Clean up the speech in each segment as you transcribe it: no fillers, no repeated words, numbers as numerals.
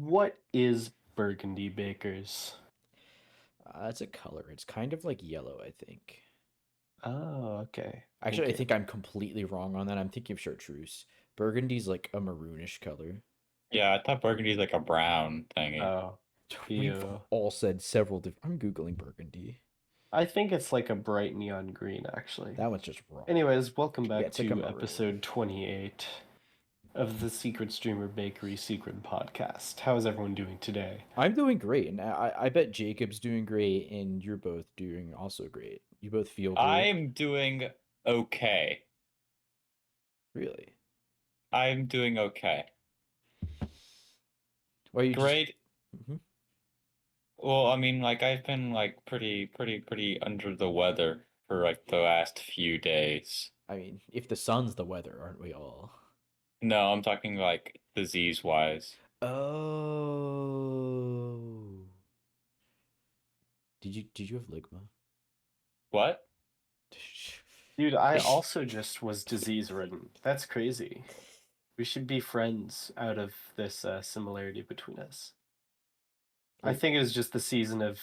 What is Burgundy Bakers? It's a color. It's kind of like yellow, I think. Oh, okay. Actually, Thank I you. think I'm completely wrong on that. I'm thinking of chartreuse. Burgundy's like a maroonish color. Yeah, I thought burgundy's like a brown thingy. Oh, We've ew. all said several different. I'm Googling burgundy. I think it's like a bright neon green, actually. That one's just wrong. Anyways, welcome Yeah, back it's like a to maroon. episode 28 of the Secret Streamer Bakery Secret Podcast. How is everyone doing today? I'm doing great, and I bet Jacob's doing great, and you're both doing also great. You both feel great. I'm doing okay. Really? I'm doing okay. Why you Great. just... Well, I mean, like I've been like pretty under the weather for like the last few days. I mean, if the sun's the weather, aren't we all? No, I'm talking like disease-wise. Oh. Did you have ligma? What? Dude, I also just was disease-ridden. That's crazy. We should be friends out of this similarity between us. I think it is just the season of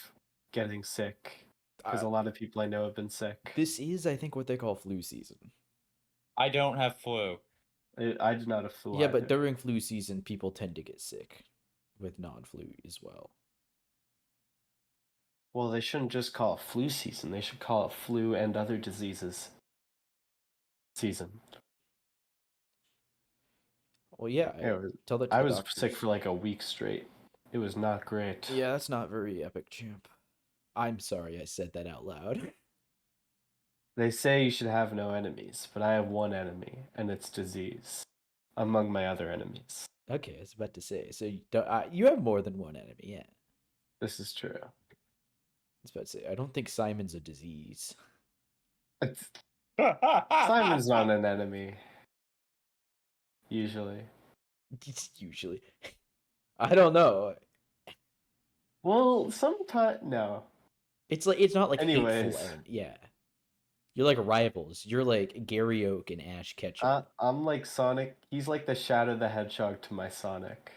getting sick, because a lot of people I know have been sick. This is, I think, what they call flu season. I don't have flu. I do not have flu. Yeah, either. but during flu season, people tend to get sick with non-flu as well. Well, they shouldn't just call it flu season. They should call it flu and other diseases season. Well, yeah. Tell that to I the was doctors. sick for like a week straight. It was not great. Yeah, that's not very epic, champ. I'm sorry I said that out loud. They say you should have no enemies, but I have one enemy, and it's disease, among my other enemies. Okay, I was about to say. So you have more than one enemy, yeah. This is true. I was about to say, I don't think Simon's a disease. Simon's not an enemy. Usually. Usually. I don't know. Well, sometimes no. It's not like Anyways. hateful. Yeah. You're like rivals. You're like Gary Oak and Ash Ketchum. I'm like Sonic. He's like the Shadow the Hedgehog to my Sonic.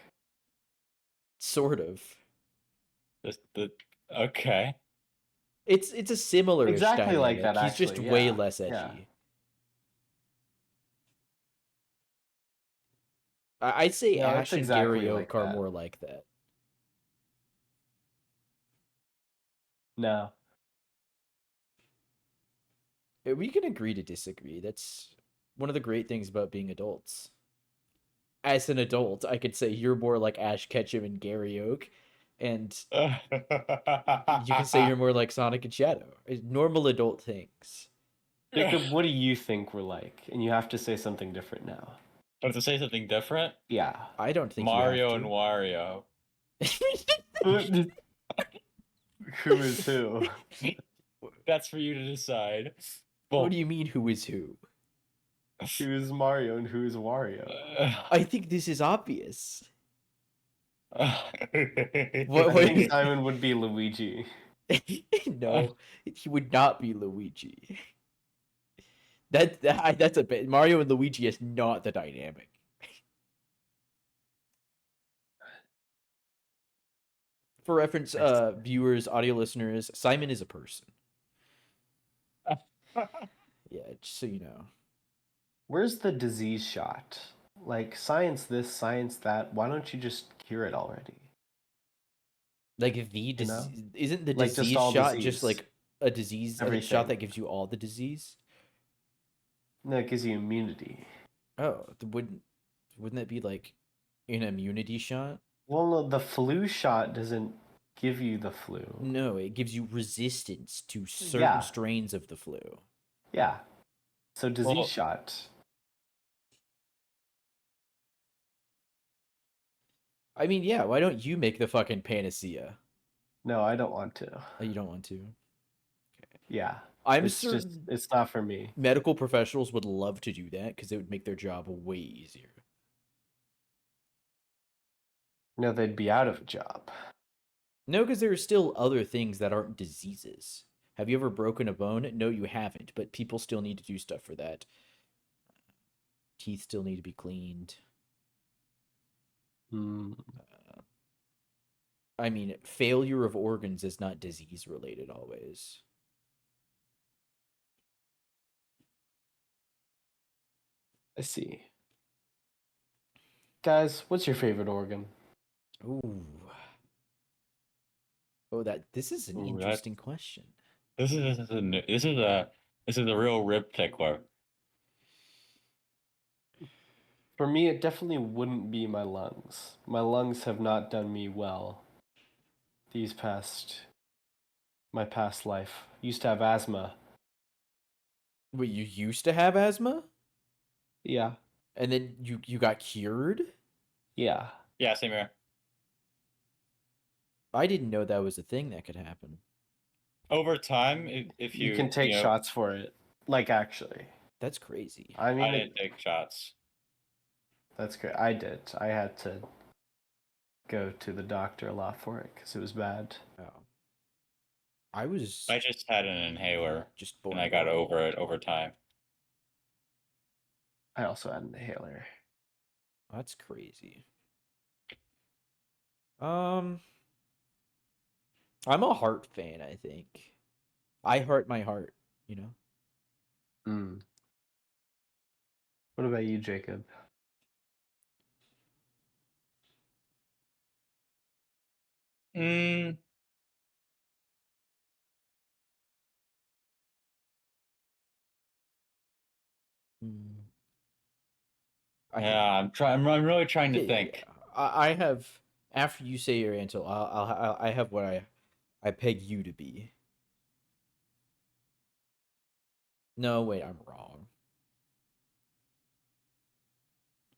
Sort of. Okay. It's a similar exactly like that. He's Actually, just yeah. way less edgy. Yeah. I'd say No, Ash it's exactly and Gary like Oak are that. more like that. No. We can agree to disagree. That's one of the great things about being adults. As an adult, I could say you're more like Ash Ketchum and Gary Oak, and you can say you're more like Sonic and Shadow. It's normal adult things. Jacob, what do you think we're like? And you have to say something different now. But to say something different? Yeah. I don't think Mario and Wario. Who is who? That's for you to decide. What do you mean, who is who? Who is Mario and who is Wario? I think this is obvious. I think Simon would be Luigi. No, he would not be Luigi. That's a bit. Mario and Luigi is not the dynamic. For reference, viewers, audio listeners, Simon is a person. Yeah, just so you know. Where's the disease shot? Like, science this, science that. Why don't you just cure it already? Like, isn't the like disease shot just like a disease shot that gives you all the disease? No, it gives you immunity. Oh, wouldn't that be like an immunity shot? Well, no, the flu shot doesn't give you the flu. No, it gives you resistance to certain strains of the flu. Yeah. So disease shot. I mean, yeah, why don't you make the fucking panacea? No, I don't want to. Oh, you don't want to? Okay. Yeah. I'm certain it's not for me. Medical professionals would love to do that because it would make their job way easier. No, they'd be out of a job. No, because there are still other things that aren't diseases. Have you ever broken a bone? No, you haven't, but people still need to do stuff for that. Teeth still need to be cleaned. I mean, failure of organs is not disease related always. I see. Guys, what's your favorite organ? Ooh. Oh, this is an Ooh, interesting question. This is a real rib tickler. For me, it definitely wouldn't be my lungs. My lungs have not done me well my past life. Used to have asthma. Wait, you used to have asthma? Yeah. And then you got cured? Yeah. Yeah, same here. I didn't know that was a thing that could happen. Over time, if You can take you know, shots for it. Like, actually. That's crazy. I I mean, didn't take shots. that's great. I did. I had to go to the doctor a lot for it because it was bad. Oh. I was I just had an inhaler, just born and I got normal. over it over time. I also had an inhaler. That's crazy. I'm a Heart fan, I think. I heart my heart, you know? Mm. What about you, Jacob? Mm, Mm. yeah, I'm really trying to think. I have after you say your answer, I have what I peg you to be. No, wait, I'm wrong.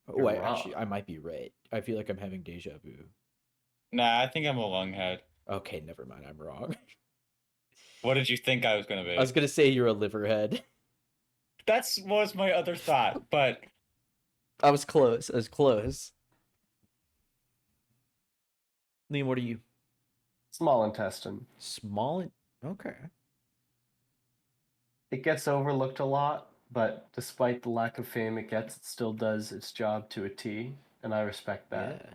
Oh, You're actually, I wrong. might be right. I feel like I'm having deja vu. Nah, I think I'm a lunghead. Okay, never mind. I'm wrong. What did you think I was gonna I was be? gonna say you're a liverhead. That's was my other thought, but I was close. I was close. Liam, what are you? Small intestine. Small. Okay. It gets overlooked a lot, but despite the lack of fame it gets, it still does its job to a T, and I respect that. Yeah.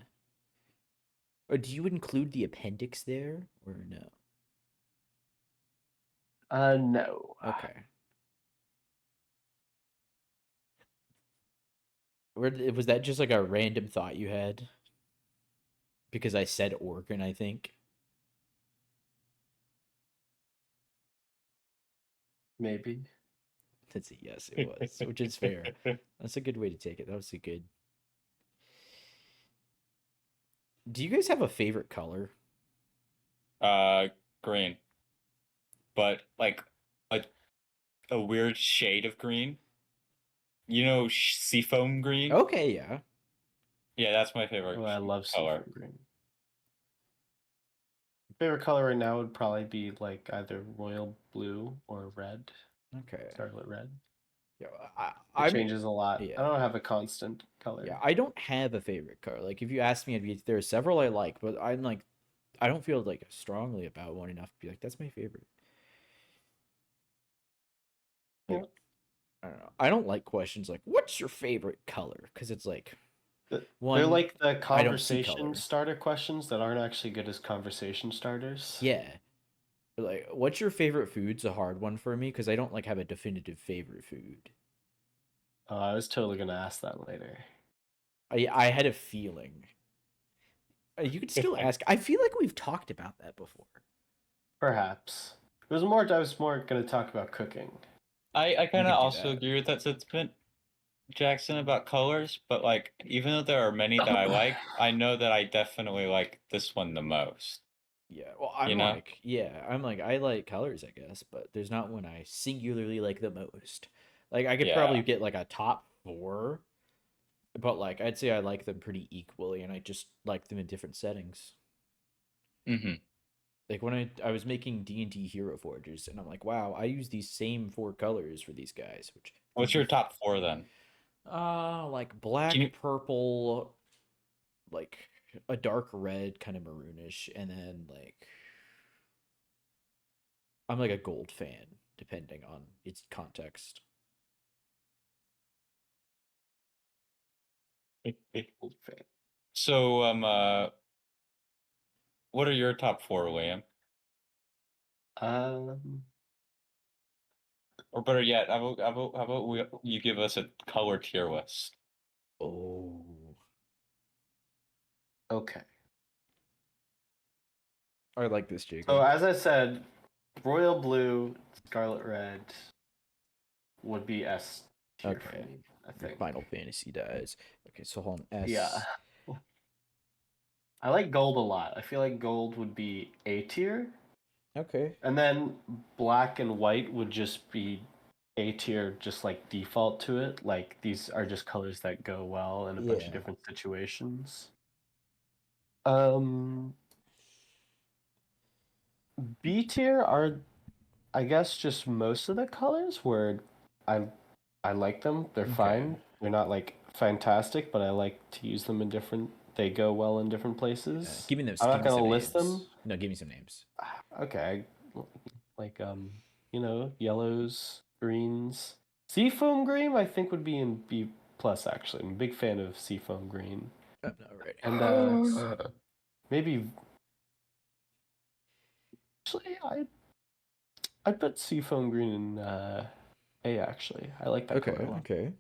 Or do you include the appendix there or no? No. Okay. Was that just like a random thought you had? Because I said organ, I think. Maybe. That's a yes, it was, which is fair. That's a good way to take it. That was a good. Do you guys have a favorite color? green. But like a a weird shade of green. You know, seafoam green. Okay, yeah. Yeah, that's my favorite Oh, I love color. seafoam green. Favorite color right now would probably be like either royal blue or red. Okay. Scarlet red. Yeah, It I'm. changes a lot. Yeah. I don't have a constant color. Yeah, I don't have a favorite color. Like, if you ask me, there are several I like, but I'm like, I don't feel like strongly about one enough to be like, that's my favorite. Yeah. Like, I don't know. I don't like questions like, "What's your favorite color?" Because it's like, They're one, like the I don't see conversation color. starter questions that aren't actually good as conversation starters. Yeah, like, "What's your favorite food's" a hard one for me because I don't like have a definitive favorite food. I was totally gonna ask that later. I had a feeling. You could still ask. I feel like we've talked about that before. Perhaps. I was more gonna talk about cooking. I We kind of could do also that. agree with that sentiment, Jackson, about colors, but like even though there are many that I like, I know that I definitely like this one the most. Yeah, well, You know? I'm like, I like colors, I guess, but there's not one I singularly like the most. Like, I could Yeah. probably get like a top four, but like, I'd say I like them pretty equally, and I just like them in different settings. Mm-hmm. Like when I was making D&D Hero Forges, and I'm like, wow, I use these same four colors for these guys, which What's your top four then? like Can black, you? purple, like a dark red, kind of maroonish, and then like I'm like a gold fan, depending on its context. Old fan. So What are your top 4, Liam? Um, Or better yet, how about you give us a color tier list? Oh. okay. I like this, Jacob. So as I said, royal blue, scarlet red would be S tier for Okay. me, I Your think. Final Fantasy dies. Okay, so hold on. S. Yeah. I like gold a lot. I feel like gold would be A tier. Okay. And then black and white would just be A tier, just like default to it. Like these are just colors that go well in a bunch of Yeah. different situations. Um, B tier are, I guess, just most of the colors where I I like them. They're Okay. fine. They're not like fantastic, but I like to use them in different. They go well in different places. Give me them. I'm not Give me gonna some list names. them. No, give me some names. Okay, like yellows, greens. Seafoam green, I think would be in B plus. Actually, I'm a big fan of seafoam green, I'm not ready. and maybe actually I'd put seafoam green in A. Actually, I like that Okay. color a lot. Okay.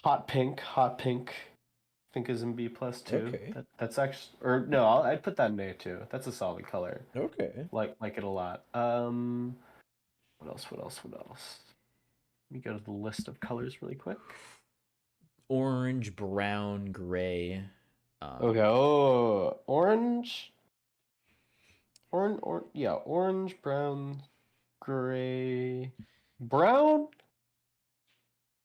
Hot pink, I think is in B plus too. Okay. That's actually, or no, I'd put that in A too. That's a solid color. Okay. Like it a lot. What else? Let me go to the list of colors really quick. Orange, brown, gray. Okay. Oh, orange. Yeah, orange, brown, gray, brown.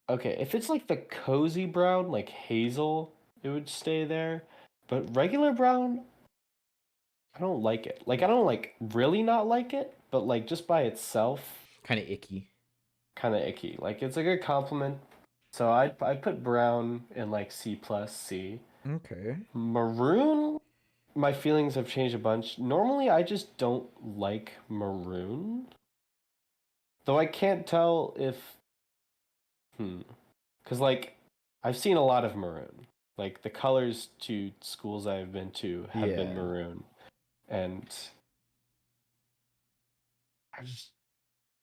Okay, if it's like the cozy brown, like hazel, it would stay there. But regular brown, I don't like it. Like I don't like really not like it, but like just by itself, Kind of icky. kind of icky. Like it's a good compliment. So I'd put brown in like C plus C. Okay. Maroon, my feelings have changed a bunch. Normally I just don't like maroon. Though I can't tell if because like I've seen a lot of maroon. Like the colors to schools I've been to have been Yeah. maroon. And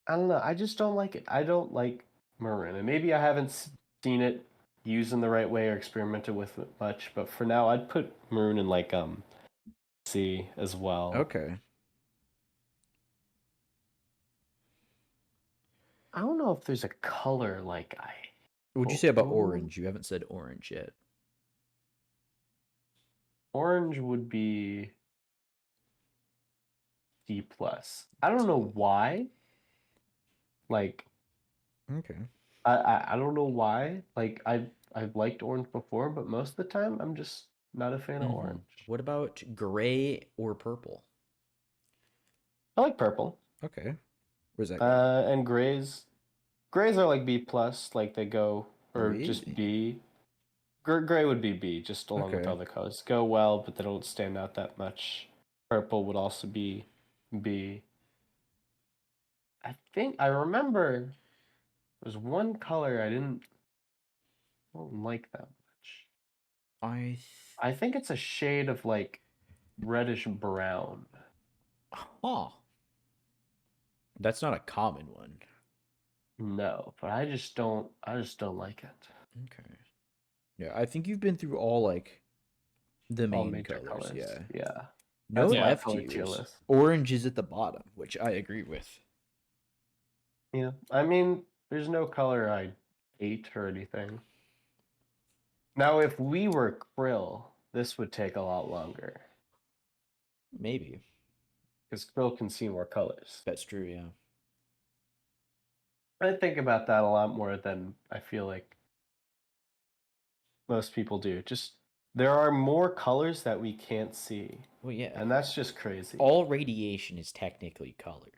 I don't know. I just don't like it. I don't like maroon, and maybe I haven't seen it used in the right way or experimented with it much. But for now, I'd put maroon in like C as well. Okay. I don't know if there's a color like I. What'd you say about Oh. orange? You haven't said orange yet. Orange would be D plus. I don't know why. Like Okay. I don't know why. Like I've liked orange before, but most of the time I'm just not a fan of orange. What about gray or purple? I like purple. Okay. Where's that go? And grays are like B plus, like they go or just Really? B. Gray would be B, just along with Okay. other colors. Go well, but they don't stand out that much. Purple would also be B. I think I remember there's one color I don't like that much. I think it's a shade of like reddish brown. Huh. That's not a common one. No, but I just don't like it. Okay. Yeah, I think you've been through all like the All main major colors. Yeah. Yeah. No That's my F color tier tiers. list. Orange is at the bottom, which I agree with. Yeah. I mean, there's no color I hate or anything. Now, if we were Krill, this would take a lot longer. Maybe. Because Krill can see more colors. That's true, yeah. I think about that a lot more than I feel like most people do. Just there are more colors that we can't see. Well, yeah. And that's just crazy. All radiation is technically color.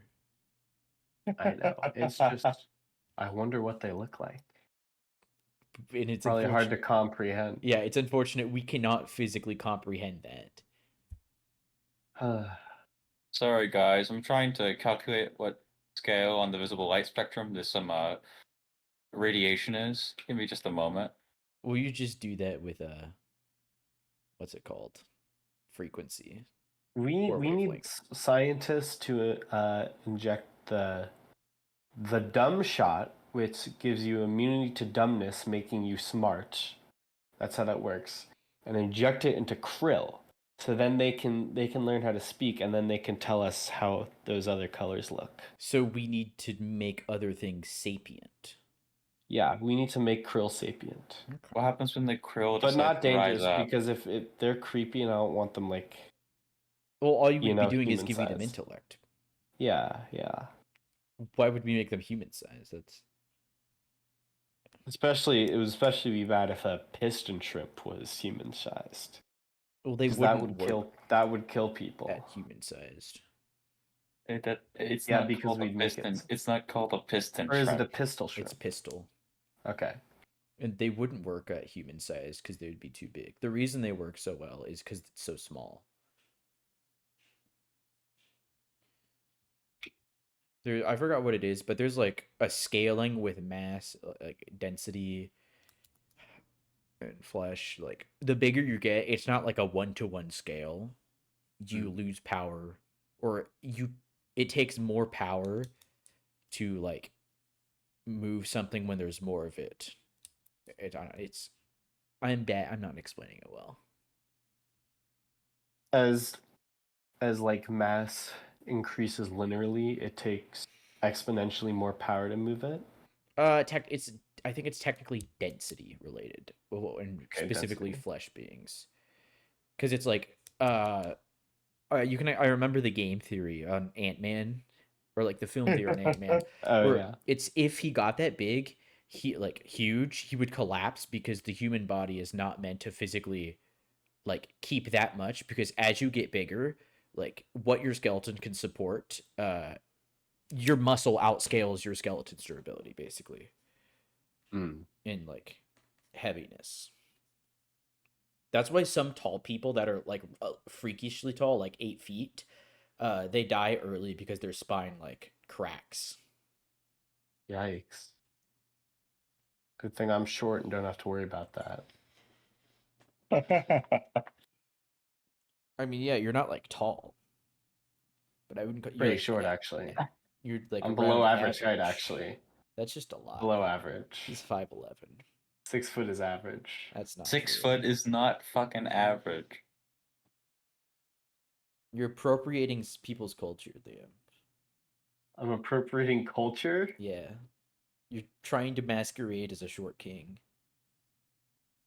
I know. It's just I wonder what they look like. And it's Probably hard to comprehend. Yeah, it's unfortunate we cannot physically comprehend that. Sorry, guys. I'm trying to calculate what scale on the visible light spectrum this radiation is. Give me just a moment. Will you just do that with what's it called? frequency. We Or need wavelength. scientists to inject the dumb shot, which gives you immunity to dumbness, making you smart. That's how that works. And inject it into krill. So then they can learn how to speak, and then they can tell us how those other colors look. So we need to make other things sapient. Yeah, we need to make krill sapient. What happens when the krill But decide not to rise dangerous, up? because if they're creepy and I don't want them like, Well, all you would you be know, doing is human giving them sized. intellect. Yeah. Why would we make them human size? That's It would especially be bad if a piston shrimp was human sized. well, they Because that wouldn't would kill people. at human sized. It's Yeah, not because called a we'd make it- piston. It's not called a piston. Or is it a shrimp. pistol shrimp? It's pistol. Okay. And they wouldn't work at human size because they would be too big. The reason they work so well is because it's so small. I forgot what it is, but there's like a scaling with mass, like density and flesh. Like the bigger you get, it's not like a 1-to-1 scale. You lose power, or it takes more power to like move something when there's more of it. I'm bad. I'm not explaining it well. As like mass increases linearly, it takes exponentially more power to move it. I think it's technically density related, and specifically density. flesh beings, because it's like I remember the game theory on Ant-Man, or like the film theory on Ant-Man. Oh where yeah. It's if he got that big, he like huge, he would collapse because the human body is not meant to physically like keep that much, because as you get bigger, like what your skeleton can support, your muscle outscales your skeleton's durability basically in like heaviness. That's why some tall people that are like freakishly tall, like 8 feet, they die early because their spine like cracks. Yikes. Good thing I'm short and don't have to worry about that. I mean, yeah, you're not like tall, but I wouldn't. You're Pretty like, short actually. You're like I'm below around average height actually. That's just a lot. Below average. He's 5'11". 6 foot is average. That's not 6 true. foot is not fucking average. You're appropriating people's culture, Liam. I'm appropriating culture? Yeah. You're trying to masquerade as a short king.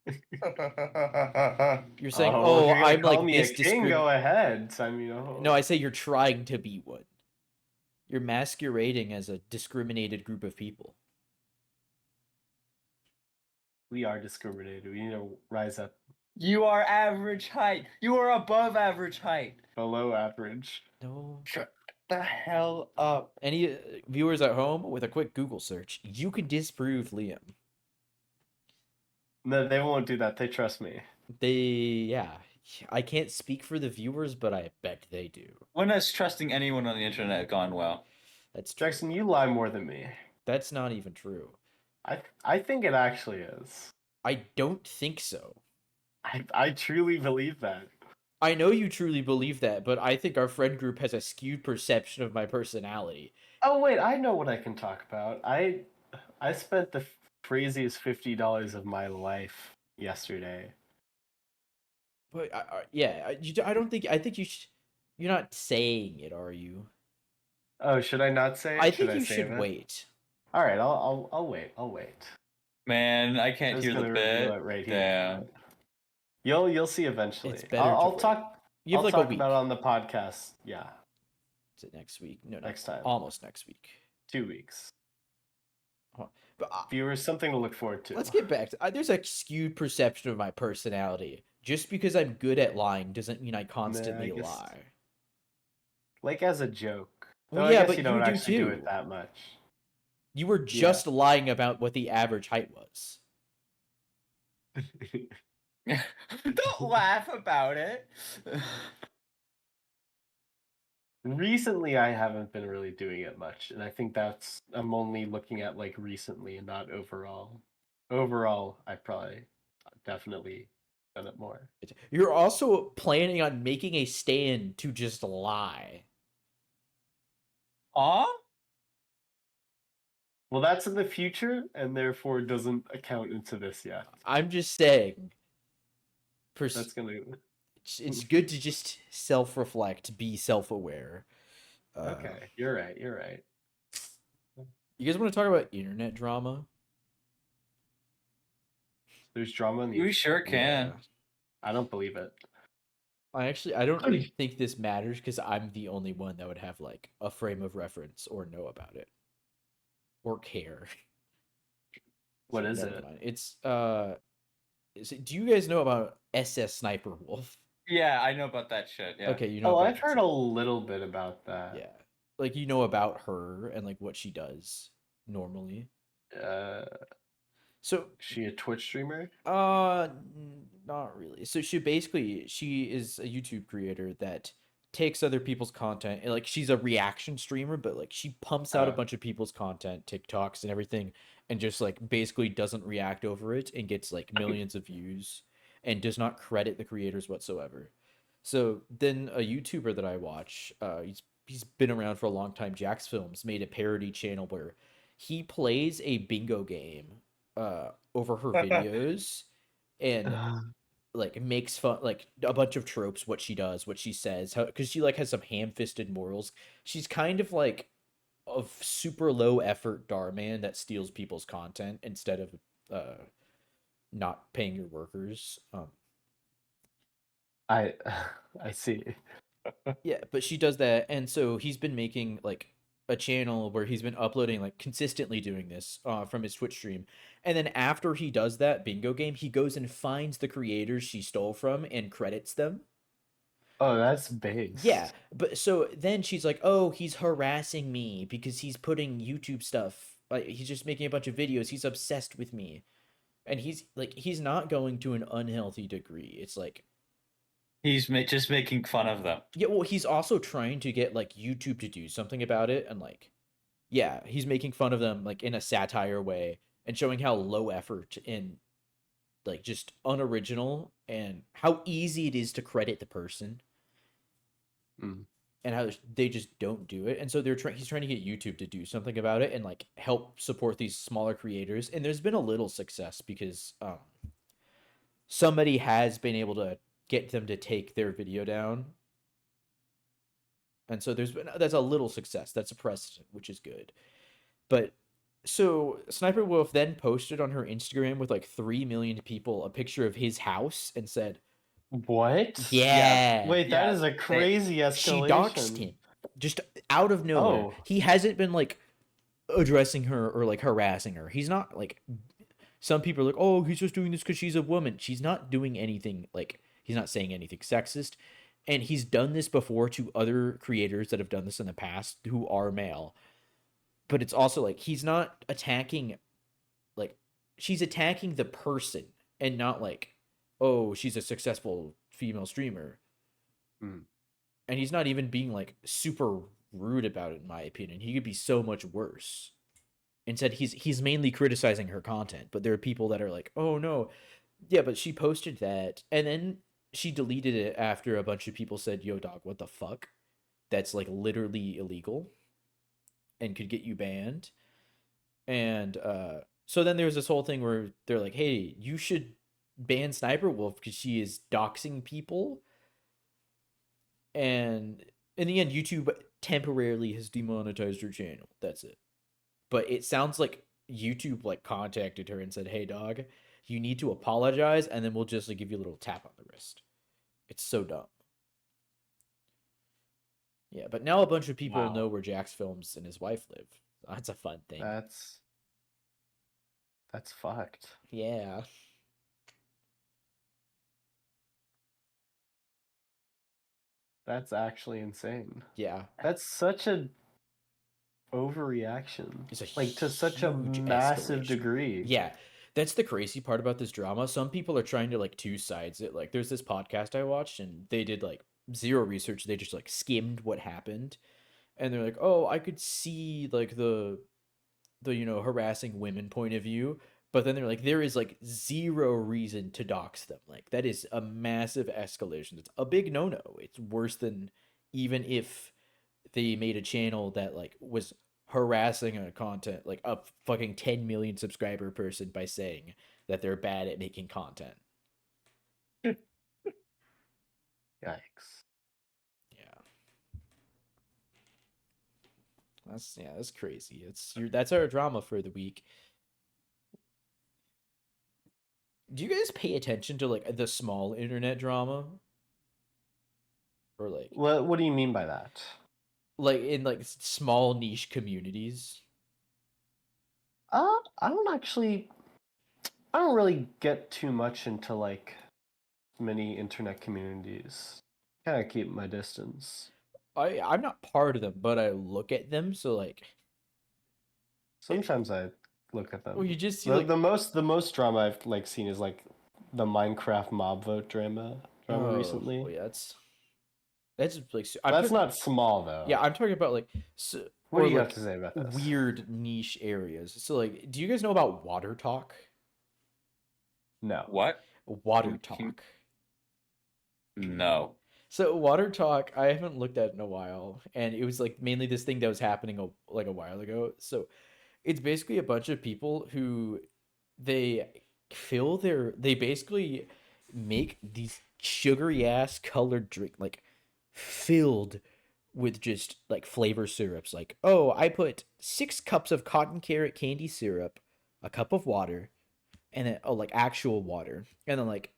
You're saying, if you're gonna I'm call like me this a king, go ahead. I mean, No, I say you're trying to be one. You're masquerading as a discriminated group of people. We are discriminated. We need to rise up. You are average height. You are above average height. Below average. No. Shut the hell up. Any viewers at home, with a quick Google search, you can disprove Liam. No, they won't do that. They trust me. I can't speak for the viewers, but I bet they do. When has trusting anyone on the internet gone well? That's true. Jackson, you lie more than me. That's not even true. I think it actually is. I don't think so. I truly believe that. I know you truly believe that, but I think our friend group has a skewed perception of my personality. Oh wait, I know what I can talk about. I spent the craziest $50 of my life yesterday. But I don't think. I think you should. You're not saying it, are you? Oh, should I not say it? I think you save should it? wait. All right, I'll wait. I'll wait. Man, I can't I'm hear just the gonna reveal bit. it right here. Damn. You'll see eventually. It's better I'll to talk. You have I'll like talk a week. about it on the podcast. Yeah, Is it next week? No, next time. Almost next week. 2 weeks. But Viewers, something to look forward to. let's get back to. There's a skewed perception of my personality. Just because I'm good at lying doesn't mean I constantly guess- lie. Like as a joke. Well, Though yeah, I guess but you don't you do actually do too. it that much. You were just lying about what the average height was. Don't laugh about it. Recently, I haven't been really doing it much, and I think I'm only looking at like recently and not overall. Overall, I probably definitely done it more. You're also planning on making a stand to just lie. Huh? Well, that's in the future, and therefore doesn't account into this yet. I'm just saying. That's gonna. It's good to just self-reflect, be self-aware. Okay, you're right. You're right. You guys want to talk about internet drama? There's drama in the. We sure can. Yeah. I don't believe it. I don't think this matters because I'm the only one that would have like a frame of reference or know about it or care. What So is never it? mind. It's do you guys know about SS Sniper Wolf? Yeah, I know about that shit. Yeah. Okay, you know. Oh, about I've heard a little bit about that. Yeah, like you know about her and like what she does normally. So She a Twitch streamer? not really. So she is a YouTube creator that takes other people's content and like she's a reaction streamer, but like she pumps out a Oh. bunch of people's content, TikToks and everything, and just like basically doesn't react over it and gets like millions of views and does not credit the creators whatsoever. So then a YouTuber that I watch, he's been around for a long time, Jax Films, made a parody channel where he plays a bingo game over her videos and like makes fun like a bunch of tropes, what she does, what she says, how because she like has some ham-fisted morals. She's kind of like a super low effort Darman that steals people's content instead of not paying your workers. I see. Yeah, but she does that, and so he's been making like a channel where he's been uploading like consistently doing this from his Twitch stream. And then after he does that bingo game, he goes and finds the creators she stole from and credits them. Oh, that's base. Yeah, but so then she's like, "Oh, he's harassing me because he's putting YouTube stuff. Like he's just making a bunch of videos. He's obsessed with me." And he's not going to an unhealthy degree. It's like He's just making fun of them. yeah, well, he's also trying to get like YouTube to do something about it, and like, yeah, he's making fun of them like in a satire way and showing how low effort and like just unoriginal and how easy it is to credit the person and how they just don't do it. And so he's trying to get YouTube to do something about it and like help support these smaller creators. And there's been a little success because somebody has been able to get them to take their video down. And so that's a little success. That's a precedent, which is good. But so Sniper Wolf then posted on her Instagram with like 3 million people a picture of his house and said, "What? Yeah. Wait, that is a crazy escalation." She doxed him just out of nowhere. Oh. He hasn't been like addressing her or like harassing her. He's not like some people are like, "Oh, he's just doing this because she's a woman." She's not doing anything like he's not saying anything sexist. And he's done this before to other creators that have done this in the past who are male. But it's also like he's not attacking, like she's attacking the person and not like, oh, she's a successful female streamer. And he's not even being like super rude about it, in my opinion. He could be so much worse. Instead, he's mainly criticizing her content, but there are people that are like, oh no, yeah, but she posted that, and then she deleted it after a bunch of people said, yo dog, what the fuck? That's like literally illegal and could get you banned. And so then there's this whole thing where they're like, hey, you should ban Sniper Wolf because she is doxing people. And in the end, YouTube temporarily has demonetized her channel. That's it. But it sounds like YouTube like contacted her and said, hey dog, you need to apologize, and then we'll just like give you a little tap on the wrist. It's so dumb. Yeah, but now a bunch of people know where Jax Films and his wife live. That's a fun thing. That's fucked. Yeah. That's actually insane. Yeah. That's such a overreaction. It's a like to such a huge massive escalation. degree. Yeah. That's the crazy part about this drama. Some people are trying to like two sides it. Like there's this podcast I watched and they did like zero research. They just like skimmed what happened. And they're like, "Oh, I could see like the harassing women point of view, But then they're like, there is like zero reason to dox them. Like that is a massive escalation. It's a big no-no. It's worse than even if they made a channel that like was harassing a content like a fucking 10 million subscriber person by saying that they're bad at making content. Yikes. Yeah. That's crazy. That's our drama for the week. Do you guys pay attention to like the small internet drama? Or like What do you mean by that? like in like small niche communities? I don't actually. I don't really get too much into like many internet communities. Kind of keep my distance. I'm not part of them, but I look at them. So like, Sometimes I look at them. well, you just see the, like the most drama I've like seen is like the Minecraft mob vote drama recently. Oh yeah, that's like That's not small though. Yeah, I'm talking about like so, What do you like, have to say about this? weird niche areas. So like, do you guys know about Water Talk? No. What? Water Can- Talk. No. So Water Talk, I haven't looked at in a while, and it was like mainly this thing that was happening a while ago. So it's basically a bunch of people who they they basically make these sugary ass colored drink like filled with just like flavor syrups. Like, oh, I put 6 cups of cotton carrot candy syrup, a cup of water, and then like actual water, and then like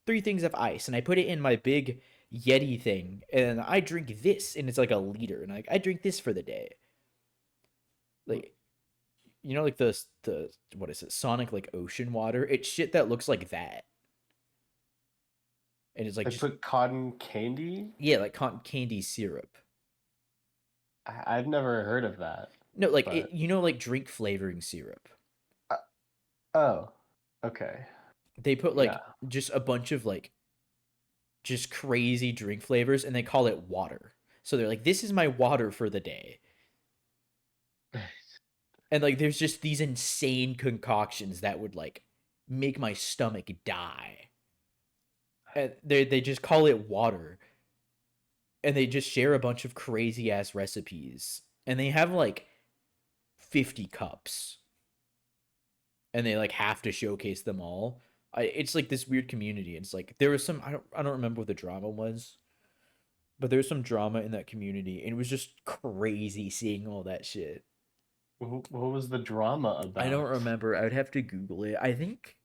3 things of ice, and I put it in my big Yeti thing, and I drink this, and it's like a liter, and I drink this for the day. Like, you know, like the what is it, Sonic like ocean water? It's shit that looks like that, and it's like They just put cotton candy? yeah, like cotton candy syrup. I've never heard of that. No, like But you know, like drink flavoring syrup. oh, okay. They put like Yeah. just a bunch of like just crazy drink flavors, and they call it water. So they're like, this is my water for the day. And like there's just these insane concoctions that would like make my stomach die. And they just call it water. And they just share a bunch of crazy ass recipes. And they have like 50 cups. And they like have to showcase them all. It's like this weird community. It's like there was some I don't remember what the drama was. But there's some drama in that community, and it was just crazy seeing all that shit. What was the drama about? I don't remember. I would have to Google it. I think.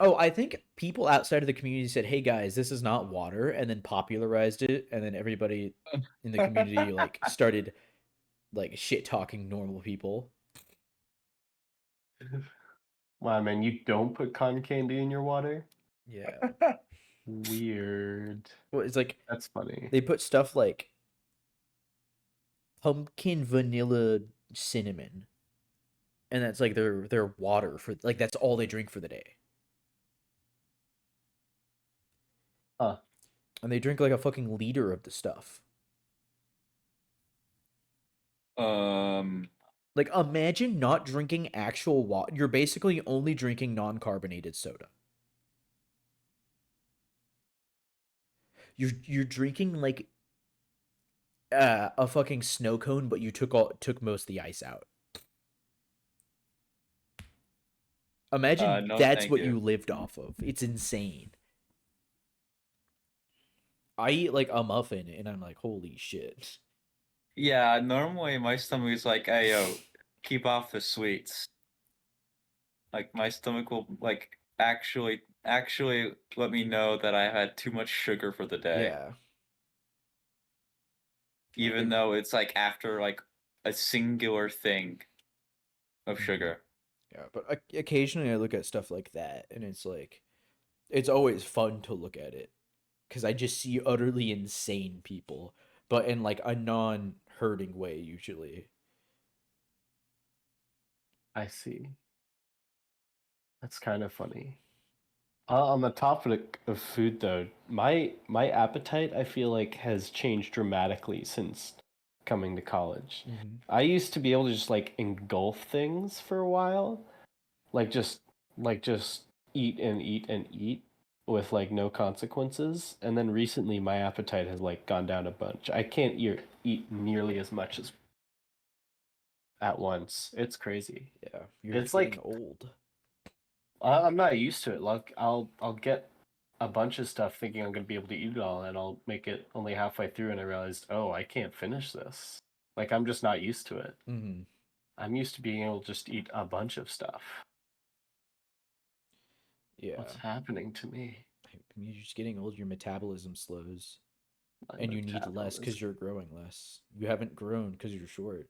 Oh, I think people outside of the community said, "Hey guys, this is not water," and then popularized it, and then everybody in the community like started like shit talking normal people. Wow, man, you don't put cotton candy in your water? Yeah. Weird. Well, it's like That's funny. they put stuff like pumpkin vanilla cinnamon, and that's like their water for like that's all they drink for the day. Huh. And they drink like a fucking liter of the stuff. Like imagine not drinking actual water. You're basically only drinking non-carbonated soda. You're drinking like a fucking snow cone, but you took most of the ice out. Imagine No, that's thank what you. you lived off of. It's insane. I eat like a muffin and I'm like, holy shit. Yeah, normally my stomach is like, hey yo, keep off the sweets. Like my stomach will like actually let me know that I had too much sugar for the day. Yeah. Even though it's like after like a singular thing of sugar. Yeah, but occasionally I look at stuff like that and it's like it's always fun to look at it cuz I just see utterly insane people, but in like a non-hurting way usually. I see. That's kind of funny. On the topic of food, though, my appetite I feel like has changed dramatically since coming to college. I used to be able to just like engulf things for a while, like just eat and eat and eat with like no consequences. And then recently my appetite has like gone down a bunch. I can't eat nearly as much as at once. It's crazy. Yeah, you're It's getting like old. I'm not used to it. Like I'll get a bunch of stuff thinking I'm gonna be able to eat it all, and I'll make it only halfway through, and I realized, oh, I can't finish this. Like I'm just not used to it. Mm-hmm. I'm used to being able to just eat a bunch of stuff. Yeah, What's happening to me? you're just getting old. Your metabolism slows, My and you need less because metabolism. you're growing less. You haven't grown because you're short.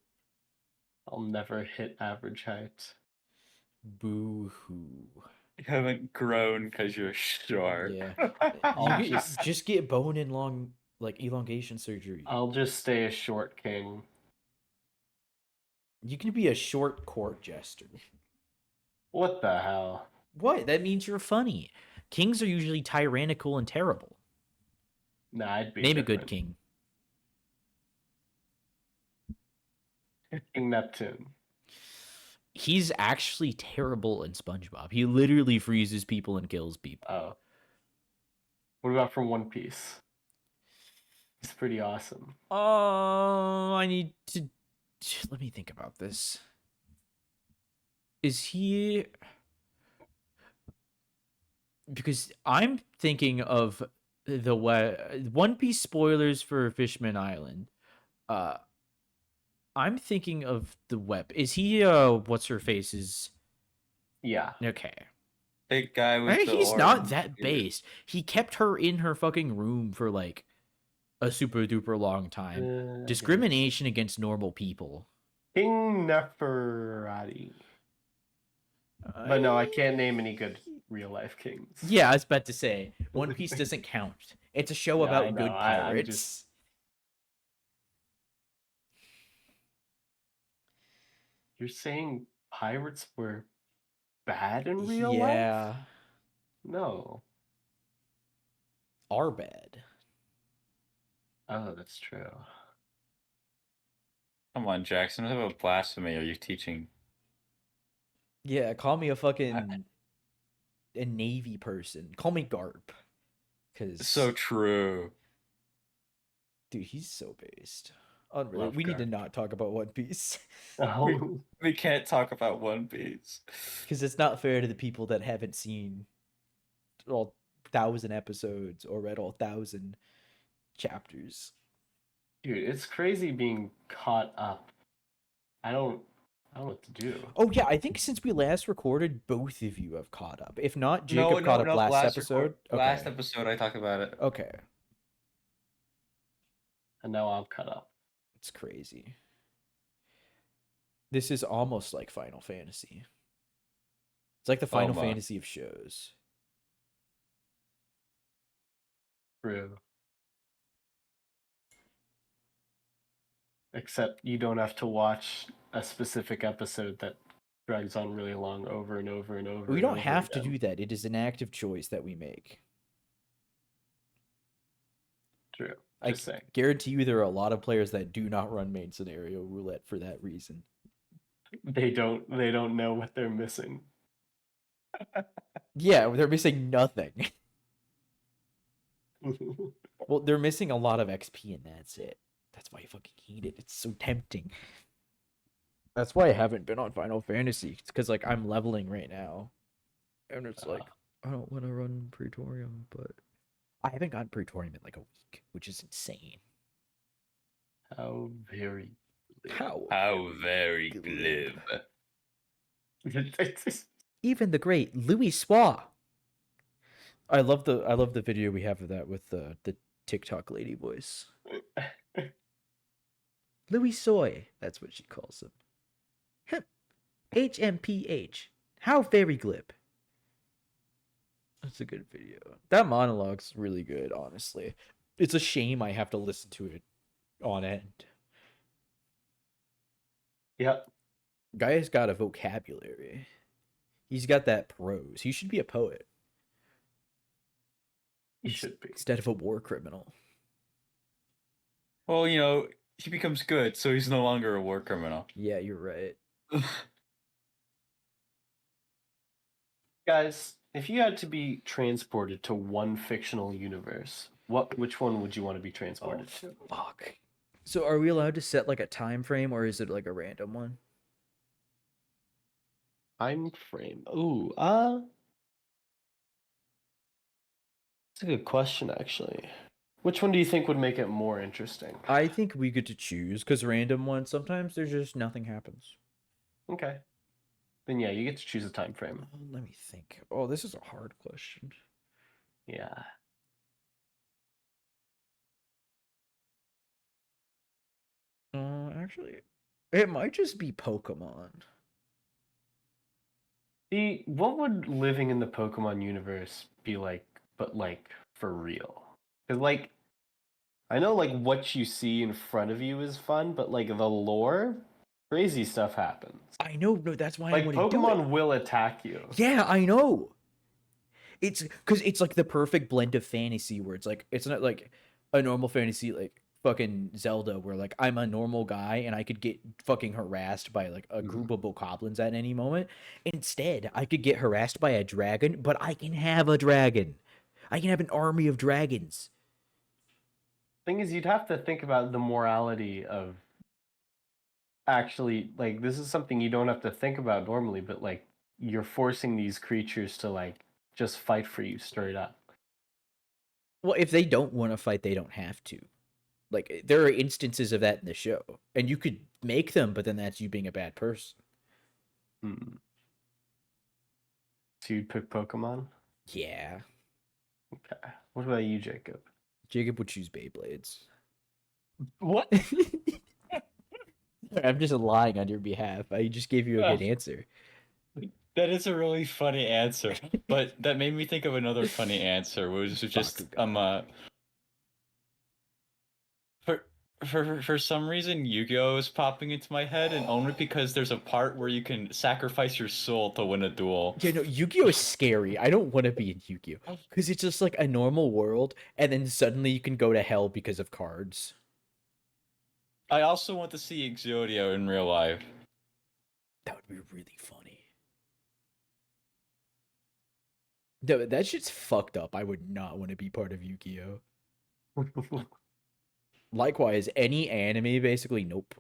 I'll never hit average height. Boo hoo. You haven't grown because you're short. Yeah. I'll You just- just get bone and long like elongation surgery. I'll just stay a short king. You can be a short court jester. What the hell? What? That means you're funny. Kings are usually tyrannical and terrible. Nah, I'd be Name a good different. king. King Neptune. He's actually terrible in SpongeBob. He literally freezes people and kills people. Oh. What about from One Piece? He's pretty awesome. I need to let me think about this. Is he because I'm thinking of the One Piece spoilers for Fishman Island. I'm thinking of the web. Is he what's her face's? Yeah. Okay. Big guy with the He's not orange that beard. based. He kept her in her fucking room for like a super duper long time. Discrimination against normal people. King Nefertari. But no, I can't name any good real life kings. Yeah, I was about to say One Piece doesn't count. It's a show Yeah, about I know, good I'm pirates. just- You're saying pirates were bad in real life? Yeah, No. are bad. Oh, that's true. Come on, Jackson. What about blasphemy are you teaching? Yeah, call me a fucking a navy person. Call me Garp. Cause So true. dude, he's so based. Unreal. Love We need to Garp. not talk about One Piece. Oh, We can't talk about One Piece. Because it's not fair to the people that haven't seen all 1,000 episodes or read all 1,000 chapters. dude, it's crazy being caught up. I don't know what to do. Oh yeah, I think since we last recorded, both of you have caught up. If not, Jacob caught up last episode. Last episode I talked about it. Okay, And now I'm caught up. it's crazy. This is almost like Final Fantasy. It's like the Final my. Fantasy of shows. True. Except you don't have to watch a specific episode that drags on really long over and over and over. We and don't over have to again. do that. It is an active choice that we make. True. I Just saying. guarantee you there are a lot of players that do not run main scenario roulette for that reason. They don't know what they're missing. Yeah, they're missing nothing. Well, they're missing a lot of XP and that's it. That's why I fucking hate it. It's so tempting. That's why I haven't been on Final Fantasy. It's because like I'm leveling right now. And it's like I don't want to run Praetorium, but I haven't gotten Praetorium in like a week, which is insane. How very How? How very glib. Even the great Louis Swa. I love the video we have of that with the TikTok lady voice. Louis Soy, that's what she calls him. HMPH. How very glib. That's a good video. That monologue's really good, honestly. It's a shame I have to listen to it on end. Yep. Guy's got a vocabulary. He's got that prose. He should be a poet. He should be. Instead of a war criminal. Well, you know, he becomes good, so he's no longer a war criminal. Yeah, you're right. Guys, if you had to be transported to one fictional universe, which one would you want to be transported to? Fuck. So are we allowed to set like a time frame, or is it like a random one? Time frame. Ooh, that's a good question, actually. Which one do you think would make it more interesting? I think we get to choose because random ones sometimes there's just nothing happens. Okay. Then yeah, you get to choose a time frame. Let me think. Oh, this is a hard question. Yeah. Actually, it might just be Pokemon. See, what would living in the Pokemon universe be like, but like for real? Because like, I know like what you see in front of you is fun, but like the lore, crazy stuff happens. I know, no, that's why I Like want to do it. Pokemon will attack you. Yeah, I know. It's because it's like the perfect blend of fantasy where it's like it's not like a normal fantasy like fucking Zelda where like I'm a normal guy and I could get fucking harassed by like a group of bokoblins at any moment. Instead, I could get harassed by a dragon, but I can have a dragon. I can have an army of dragons. Thing is, you'd have to think about the morality of actually like this is something you don't have to think about normally, but like you're forcing these creatures to like just fight for you straight up. Well, if they don't want to fight, they don't have to. Like there are instances of that in the show, and you could make them, but then that's you being a bad person. Hmm. So you'd pick Pokemon? Yeah, Okay. What about you, Jacob? Jacob would choose Beyblades. What? I'm just lying on your behalf. I just gave you a good answer. That is a really funny answer, but that made me think of another funny answer, which was just for for some reason Yu-Gi-Oh is popping into my head, and only because there's a part where you can sacrifice your soul to win a duel. Yeah, no, Yu-Gi-Oh is scary. I don't want to be in Yu-Gi-Oh because it's just like a normal world, and then suddenly you can go to hell because of cards. I also want to see Exodio in real life. That would be really funny. No, that shit's fucked up. I would not want to be part of Yu-Gi-Oh. Likewise, any anime, basically, nope.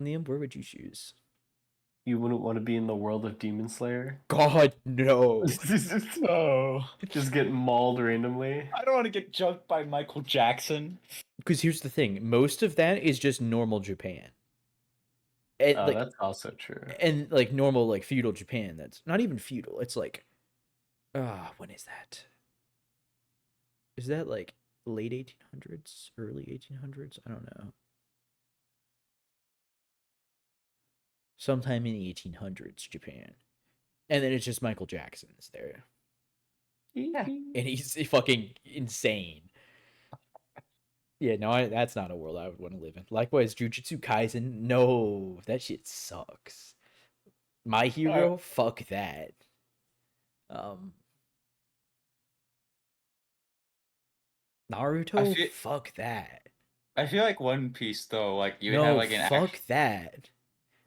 Liam, where would you choose? You wouldn't want to be in the world of Demon Slayer? God, no. Oh, Just get mauled randomly? I don't want to get jumped by Michael Jackson. Because here's the thing: most of that is just normal Japan, and Oh, like, that's also true. and like normal like feudal Japan. That's not even feudal. It's like, when is that? Is that like late 1800s, early 1800s? I don't know. Sometime in the 1800s, Japan, and then it's just Michael Jackson is there, and he's fucking insane. Yeah, no, that's not a world I would want to live in. Likewise, Jujutsu Kaisen, no, that shit sucks. My Hero, fuck that. Naruto, fuck that. I feel like One Piece though, like you would No, have like an fuck that.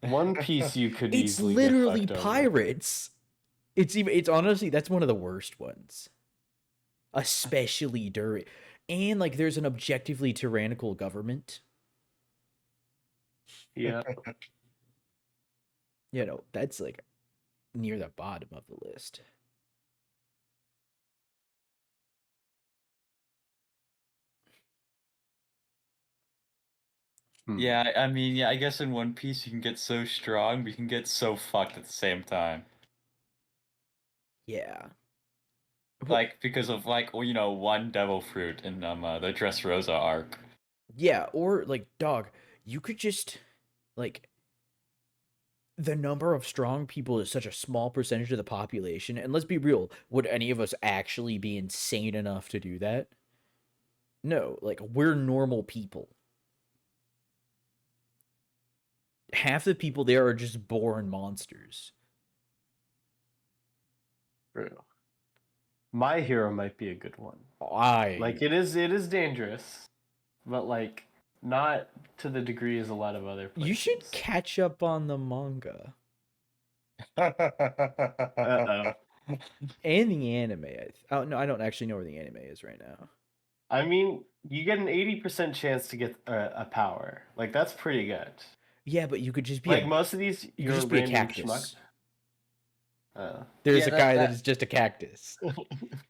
One Piece you could It's easily literally get fucked over. pirates. It's honestly that's one of the worst ones. Especially during and like there's an objectively tyrannical government. Yeah. You know, that's like near the bottom of the list. Yeah, I mean, yeah, I guess in One Piece you can get so strong, but you can get so fucked at the same time. Yeah. Like because of like one devil fruit in the Dressrosa arc. Yeah, or like dog, you could just like the number of strong people is such a small percentage of the population, and let's be real, would any of us actually be insane enough to do that? No, like we're normal people. Half the people there are just born monsters. True. My Hero might be a good one. Like it is dangerous, but like not to the degree as a lot of other places. You should catch up on the manga Uh-oh. and the anime. Oh no, I don't actually know where the anime is right now. I mean, you get an 80% chance to get a power. Like, that's pretty good. Yeah, but you could just be Like, most of these, you you're could just be a random cactus. schmuck. There's Yeah, a guy that is just a cactus.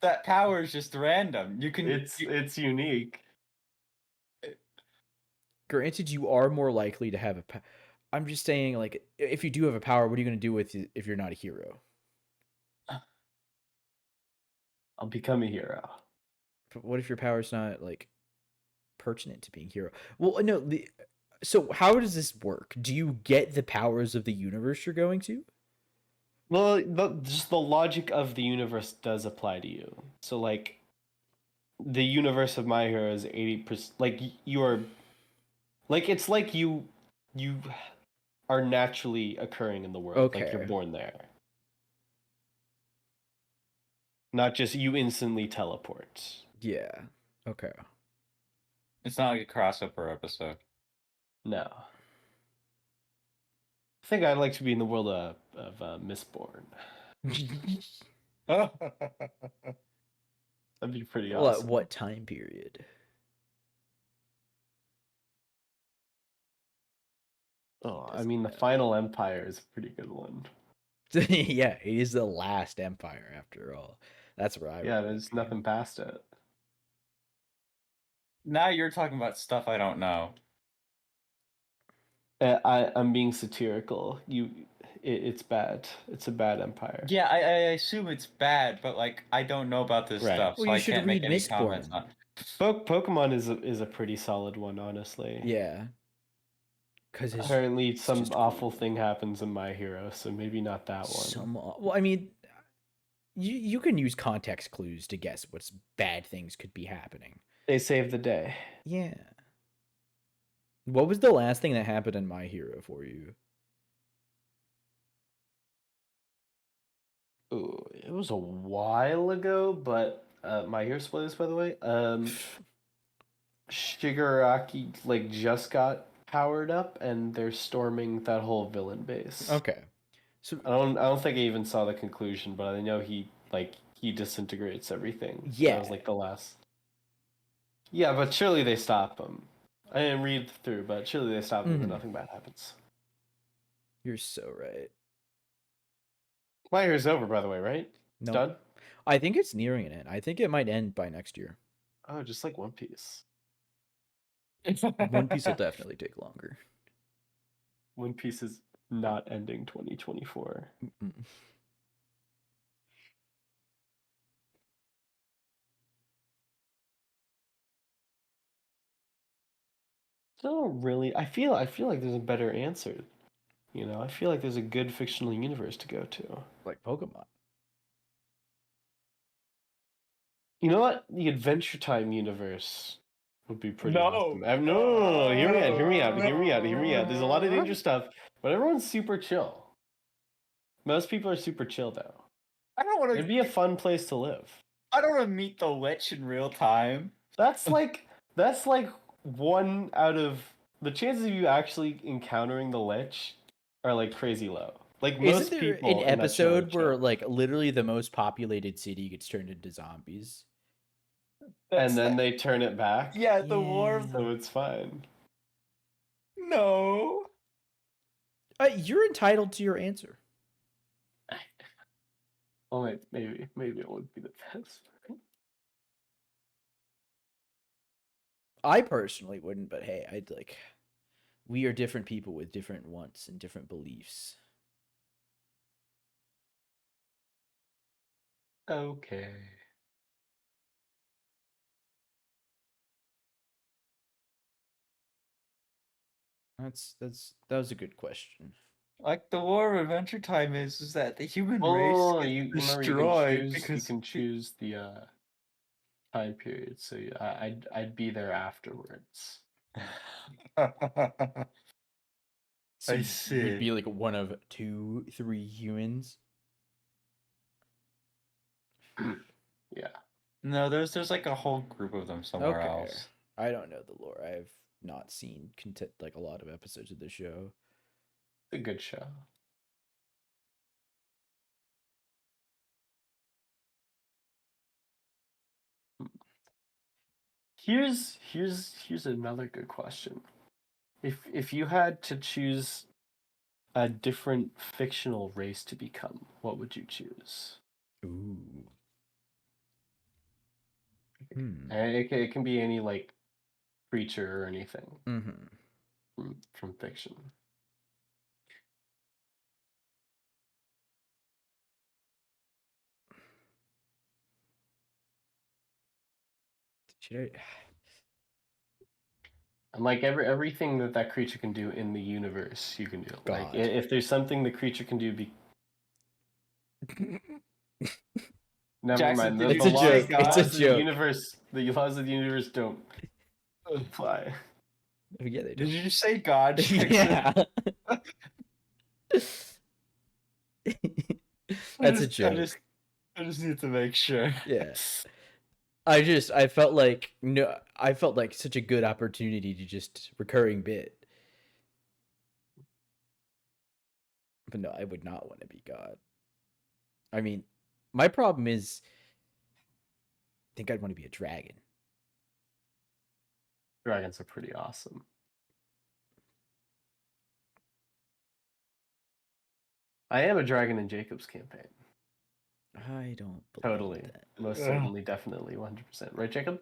That power is just random. You can. It's unique. Granted, you are more likely to have a. I'm just saying, like, if you do have a power, what are you going to do with it if you're not a hero? I'll become a hero. But what if your power's not like pertinent to being hero? Well, no. So how does this work? Do you get the powers of the universe you're going to? Well, just the logic of the universe does apply to you. So, like, the universe of My Hero is 80%. Like, you are. Like, it's like you are naturally occurring in the world. Like, you're Okay. born there. Not just you instantly teleport. Yeah. Okay. It's not like a crossover episode. No. I think I'd like to be in the world of Mistborn. That'd be pretty awesome. What time period? Oh, I mean, the Final Empire is a pretty good one. Yeah, it is the last empire after all. That's where I. Yeah, there's nothing past it. Now you're talking about stuff I don't know. I'm being satirical. It's bad. It's a bad empire. Yeah, I assume it's bad, but like I don't know about this Right. stuff, Well, so you I should can't make read any comments Mistborn. on. Pokemon is a pretty solid one, honestly. Yeah. Because apparently some just awful thing happens in My Hero, so maybe not that one. Well, I mean, you can use context clues to guess what's bad things could be happening. They save the day. Yeah. What was the last thing that happened in My Hero for you? Ooh, it was a while ago, but My Hero spoilers, by the way. Shigaraki like just got powered up, and they're storming that whole villain base. Okay. So I don't think I even saw the conclusion, but I know he disintegrates everything. Yeah. That was like the last. Yeah, but surely they stop him. I didn't read through, but surely they stop him and nothing bad happens. You're so right. My Hero's over, by the way, right? No. Done? I think it's nearing an end. I think it might end by next year. Oh, just like One Piece. One Piece will definitely take longer. One Piece is not ending 2024. Mm-mm. So really, I feel like there's a better answer. You know, I feel like there's a good fictional universe to go to. Like Pokemon. You know what? The Adventure Time universe would be pretty No. awesome. No, hear me out. There's a lot of dangerous stuff, but everyone's super chill. Most people are super chill though. I don't want It'd be a fun place to live. I don't want to meet the Lich in real time. That's like one out of the chances of you actually encountering the Lich are like crazy low. Like most Isn't there people an in that show are episode where chill. like literally the most populated city gets turned into zombies? and then they turn it back? Yeah, the War of the... So it's fine. No. You're entitled to your answer. Well, maybe it would be the best. I personally wouldn't, but hey, I'd like. We are different people with different wants and different beliefs. Okay. That was a good question. Like the War of Adventure Time is that the human Oh, race you gets remember destroyed you because can choose the time period. So I'd be there afterwards. So I You'd see. be like one of 2, 3 humans. Yeah. No, there's like a whole group of them somewhere else. I don't know the lore. not seen content like a lot of episodes of the show. It's a good show. Here's another good question. If you had to choose a different fictional race to become, what would you choose? Ooh. And it can be any like creature or anything from fiction. Should I? And like everything that creature can do in the universe, you can do. Like God. if there's something the creature can do, never Jackson, mind. did It's you a say joke. God? It's a Laws of the joke. universe. The laws of the universe don't apply. Yeah, they Did do. you just say God, Jackson? Yeah. That's a joke. I just need to make sure. Yeah. I felt like such a good opportunity to just recurring bit. But no, I would not want to be God. I mean, my problem is I think I'd want to be a dragon. Dragons are pretty awesome. I am a dragon in Jacob's campaign. I don't believe Totally. that. Most certainly, definitely, 100%. Right, Jacob?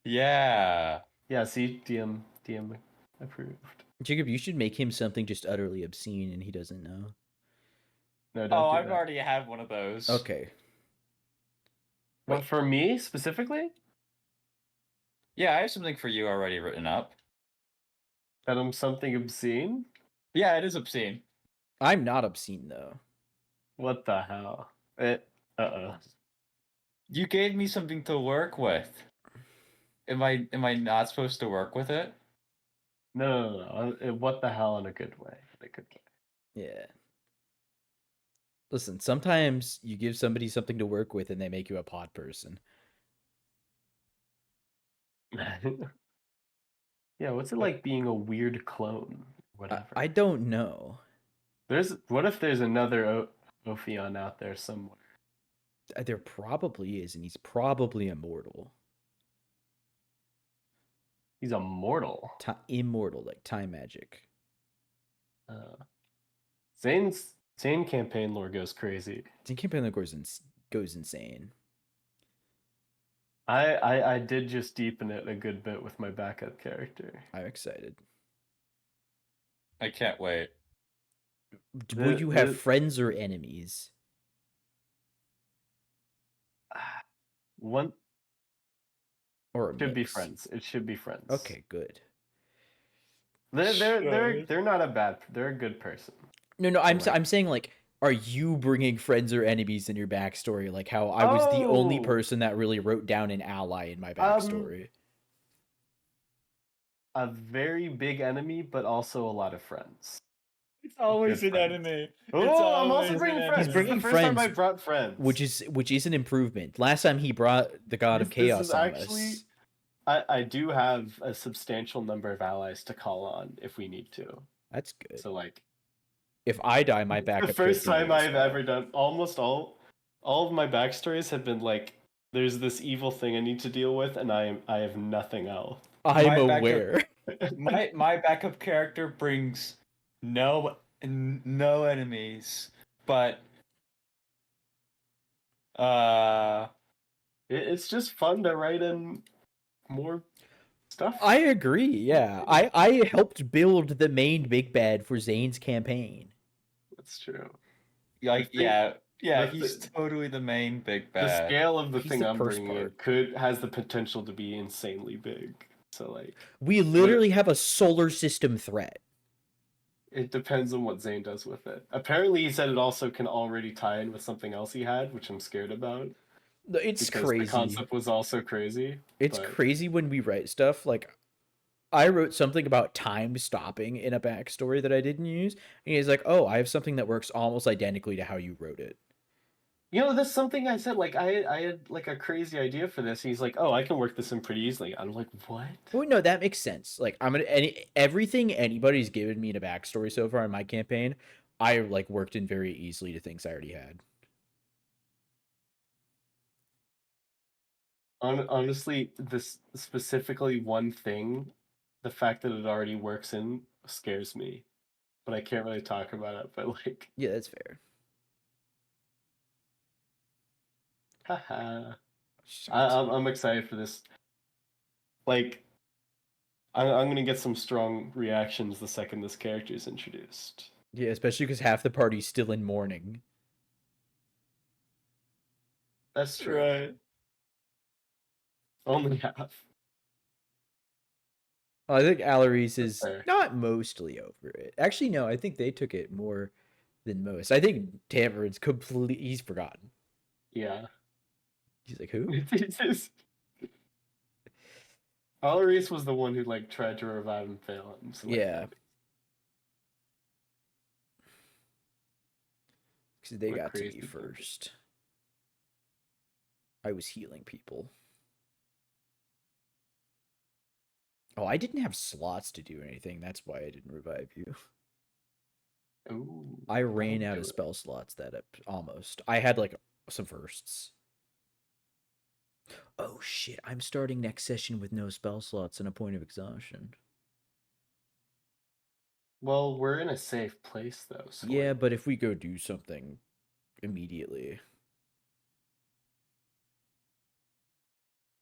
Yeah. Yeah, see, DM approved. Jacob, you should make him something just utterly obscene and he doesn't know. No, don't Oh, do I've that. already had one of those. Okay. What, for me specifically? Yeah, I have something for you already written up. That I'm something obscene? Yeah, it is obscene. I'm not obscene though. What the hell? You gave me something to work with. Am I not supposed to work with it? No. What the hell in a good way. In a good Yeah. Listen, sometimes you give somebody something to work with and they make you a pod person. way. Yeah, what's it like being a weird clone? Whatever. I don't know. What if there's another Ophion out there somewhere? There probably is, and he's probably immortal. He's immortal. Immortal, like time magic. Zane campaign lore goes crazy. Zane campaign lore goes insane. I did just deepen it a good bit with my backup character. I'm excited. I can't wait. Will you have friends or enemies? One Or a should be mix? friends. It should be friends. Okay, good. They're not a bad. They're a good person. No. I'm saying like, are you bringing friends or enemies in your backstory? Like how I was the only person that really wrote down an ally in my backstory. A very big enemy, but also a lot of friends. It's always Good an friends. enemy. Oh, I'm also bringing friends. He's bringing This is the first time I friends, brought friends. which is an improvement. Last time he brought the God of Chaos This is on actually, us. I do have a substantial number of allies to call on if we need to. That's good. So like, if I die, my backup. the first character time goes I've down. ever done, almost all of my backstories have been like, there's this evil thing I need to deal with, and I have nothing else. I'm My backup- aware. My backup character brings no enemies, but It's just fun to write in more stuff. I agree. Yeah, I helped build the main big bad for Zane's campaign. That's true. like The thing- yeah, the he's thi- totally the main big The bad. scale of the He's thing the I'm first bringing part. in has the potential to be insanely big. So like, We literally have a solar system threat. it depends on what Zane does with it. Apparently, he said it also can already tie in with something else he had, which I'm scared about. It's Because crazy. the concept was also crazy. It's but- crazy when we write stuff. Like, I wrote something about time stopping in a backstory that I didn't use, and he's like, "Oh, I have something that works almost identically to how you wrote it." You know, that's something I said. Like, I had like a crazy idea for this. He's like, "Oh, I can work this in pretty easily." I'm like, "What?" Well, no, that makes sense. Like, everything anybody's given me in a backstory so far in my campaign, I like worked in very easily to things I already had. Honestly, this specifically one thing, the fact that it already works in scares me, but I can't really talk about it. But like, Yeah, that's fair. haha, Shite. I'm excited for this. Like, I'm gonna get some strong reactions the second this character is introduced. Yeah, especially because half the party's still in mourning. That's true. Right. Only half. I think Alaris is fair. not mostly over it. Actually, no, I think they took it more than most. I think Tamarin's completely, he's forgotten. Yeah. He's like, who? Alaris was the one who like tried to revive and fail him. So, like, Yeah. Because they what a got to me crazy thing. first. I was healing people. Oh, I didn't have slots to do anything. That's why I didn't revive you. Ooh, I ran that'll out do of it. spell slots that almost. I had like some firsts. Oh shit, I'm starting next session with no spell slots and a point of exhaustion. Well, we're in a safe place though. So Yeah, like, but if we go do something immediately,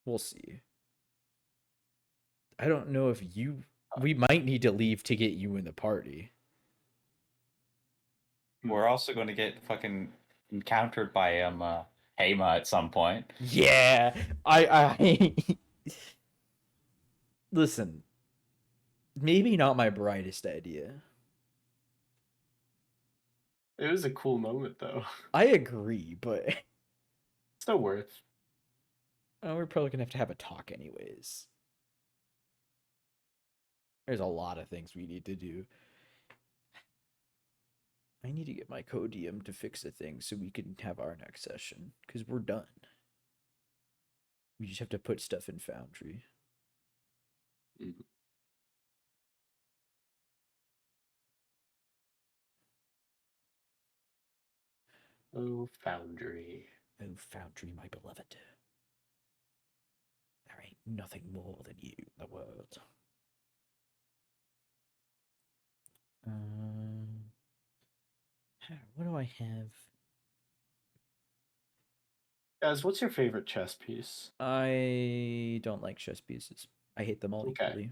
we'll see. I don't know if you. We might need to leave to get you in the party. We're also going to get fucking encountered by Hema at some point. Yeah, I listen. Maybe not my brightest idea. it was a cool moment though. I agree, but Still worth. we're probably gonna have a talk anyways. There's a lot of things we need to do. I need to get my co-DM to fix a thing so we can have our next session because we're done. We just have to put stuff in Foundry. Mhm. Oh, Foundry. Oh, Foundry, my beloved. There ain't nothing more than you in the world. What do I have? Guys, what's your favorite chess piece? I don't like chess pieces. I hate them all Okay. equally.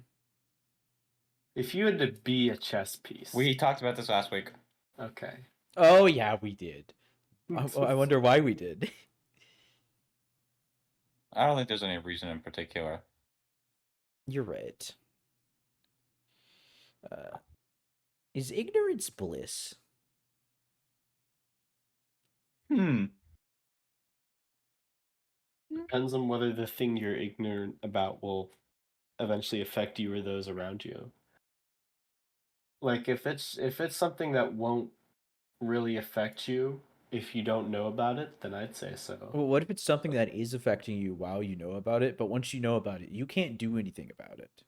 If you had to be a chess piece. We talked about this last week. Okay. Oh yeah, we did. I wonder why we did. I don't think there's any reason in particular. You're right. Is ignorance bliss? Depends on whether the thing you're ignorant about will eventually affect you or those around you. Like if it's something that won't really affect you if you don't know about it, then I'd say so. Well, what if it's something that is affecting you while you know about it, but once you know about it, you can't do anything about it?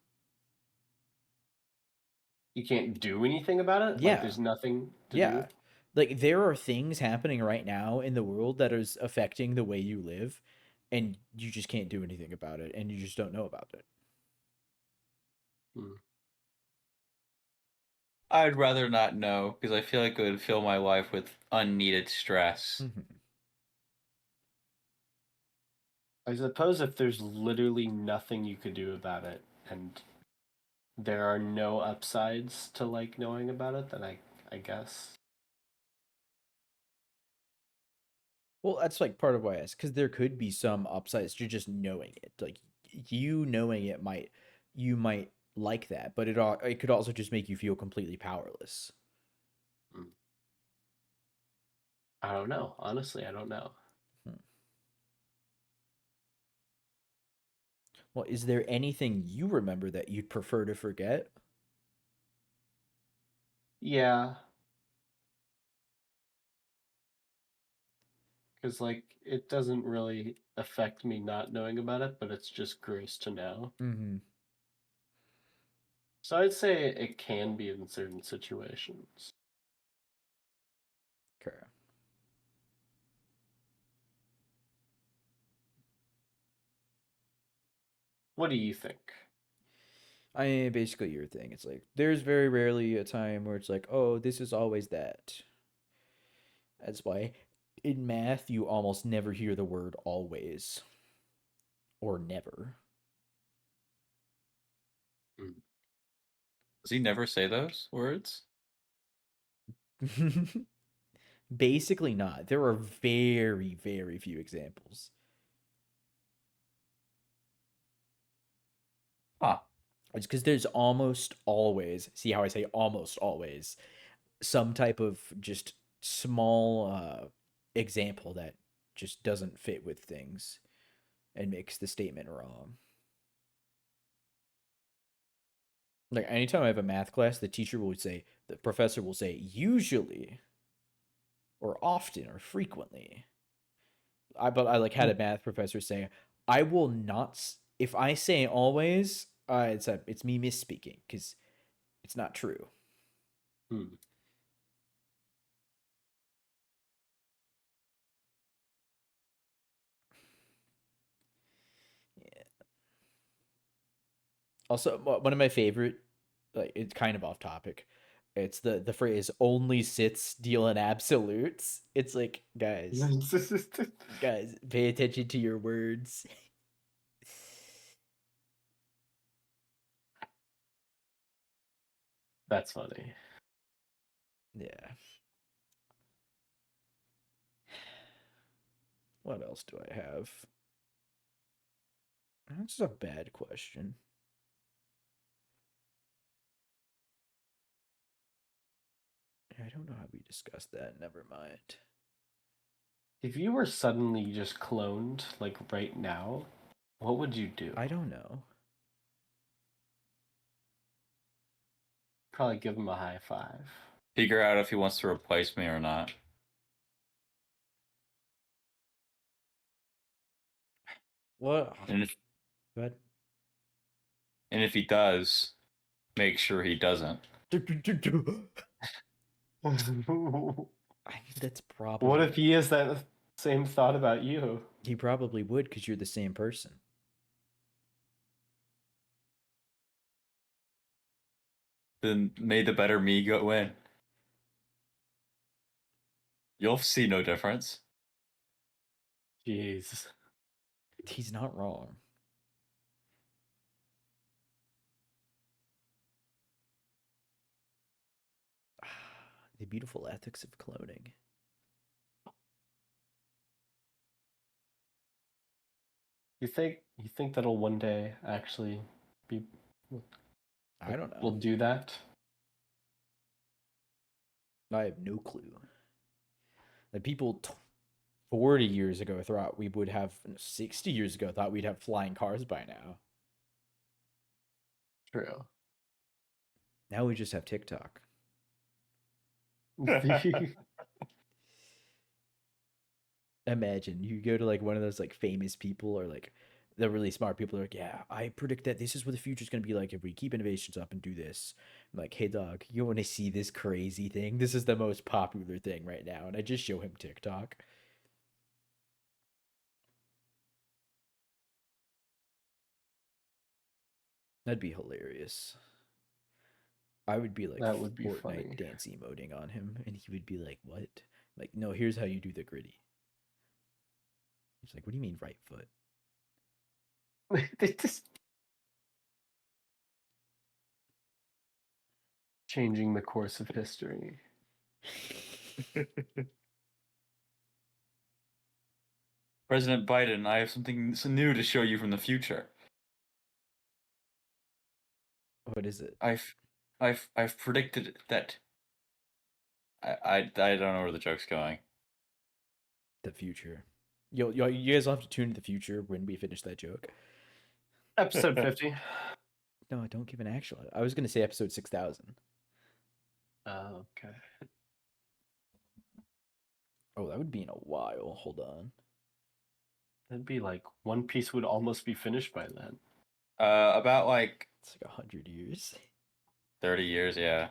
You can't do anything about it? Yeah. Like there's nothing to Yeah. do? Like there are things happening right now in the world that is affecting the way you live, and you just can't do anything about it, and you just don't know about it. Hmm. I'd rather not know because I feel like it would fill my life with unneeded stress. I suppose if there's literally nothing you could do about it and there are no upsides to like knowing about it, then I guess. Well, that's like part of why I asked, because there could be some upsides to just knowing it. Like you knowing it you might like that, but it could also just make you feel completely powerless. I don't know. Honestly, I don't know. Well, is there anything you remember that you'd prefer to forget? Yeah. because like it doesn't really affect me not knowing about it, but it's just gross to know. Mm-hmm. So I'd say it can be in certain situations. Okay. What do you think? I mean, basically your thing. It's like there's very rarely a time where it's like, oh, this is always that. That's why in math you almost never hear the word always or never. Does he never say those words? Basically not. There are very, very few examples. Huh. It's because there's almost always, see how I say almost always, some type of just small example that just doesn't fit with things and makes the statement wrong. Like anytime I have a math class, the professor will say usually or often or frequently. But I like had a math professor say, I will not if I say always, it's me misspeaking because it's not true. Hmm. Yeah. Also, one of my favorite, like it's kind of off topic. It's the phrase "only sits deal in absolutes." It's like, guys, pay attention to your words. That's funny. Yeah. What else do I have? That's a bad question. I don't know how we discussed that. Never mind. If you were suddenly just cloned, like right now, what would you do? I don't know. Probably give him a high five. Figure out if he wants to replace me or not. What? And if, What? and if he does, make sure he doesn't. I mean, that's probably. What if he has that same thought about you? He probably would because you're the same person. Then may the better me go win. You'll see no difference. Jeez. He's not wrong. The beautiful ethics of cloning. You think that'll one day actually be? I don't know. We'll do that. I have no clue. Like people 40 years ago thought we would have 60 years ago thought we'd have flying cars by now. True. Now we just have TikTok. Imagine you go to like one of those like famous people or like the really smart people are like, yeah, I predict that this is what the future's gonna be like if we keep innovations up and do this. I'm like, hey dog, you want to see this crazy thing? This is the most popular thing right now, and I just show him TikTok. That'd be hilarious. I would be like That would be Fortnite funny. dance emoting on him, and he would be like, "What?" Like, no, here's how you do the gritty. He's like, "What do you mean right foot?" They just changing the course of history. President Biden, I have something new to show you from the future. What is it? I've predicted that. I don't know where the joke's going. The future. You guys will have to tune to the future when we finish that joke. Episode 50. No, don't give an actual. I was gonna say episode 6,000. Oh, okay. Oh, that would be in a while. Hold on. That'd be like One Piece would almost be finished by then. About like It's like 100 years. 30 years, yeah.